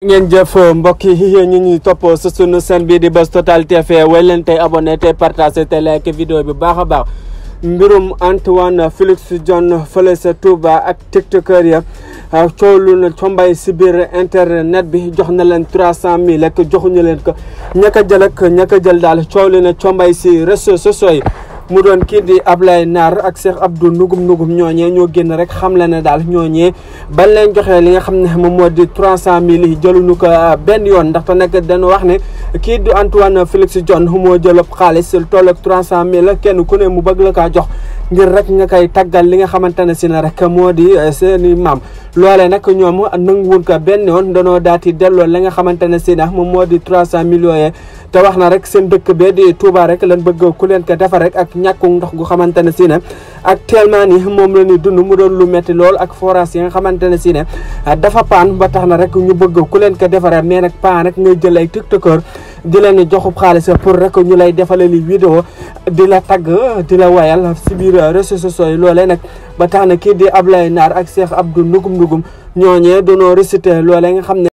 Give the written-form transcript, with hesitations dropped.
ngeen jëf mbokk yi ñu ñuy topp sa sunu chaîne bi di Buzz Total TV way leen tey abonné tey partagé tey like vidéo bi baax a baax mbirum Antoine Félix Diome fële sa Touba ak tiktokeur ya coolu na combay si biir internet bi jox na leen 300 000 ak joxuñu leen ko ñaka jël ak ñaka jël daal coolu na combay si réseaux sociaux yi mu doon kii di Ablaye Nar ak Cheikh Abdou Nugum ñooñee ñoo génn rek xam la ne daal ñooñee ban leen joxee li nga xam ne moom moo di 300 000 yi jëluñu ko benn yoon ndaxte nag dañu wax ne kii di Antoine Félix Diome moo jël xaalis toll ak 300 000 kenn ku ne mu bëgg la kaa jox ngir rek nga koy taggal li nga xamante ne si ne rek moo di seeni maam loolee nag ñoom nanguwul ko benn yoon danoo daati delloo li nga xamante ne si ne moom moo di 300 millions yee te wax na rek seen dëkk bee di Touba rek lan bëgg ku leen ko defar rek ak ñàkkum ndox gu xamante ne si ne actuellement ni moom la ñuy dund mu doon lu metti lool ak forage yi nga xamante ne si ne dafa paan ba tax na rek ñu bëgg ku leen ko defaree mais nag paan rek ngay jël ay tiktokeur di leen joxub xaalis pour rek ñu lay defale li vidéo di la tagg di la wayal si biir réseaux sociaux yi loolee nag ba tax na kii di Ablaye Nar ak Cheikh Abdou Nugum ñooñee doonoo récité loolee nga xam ne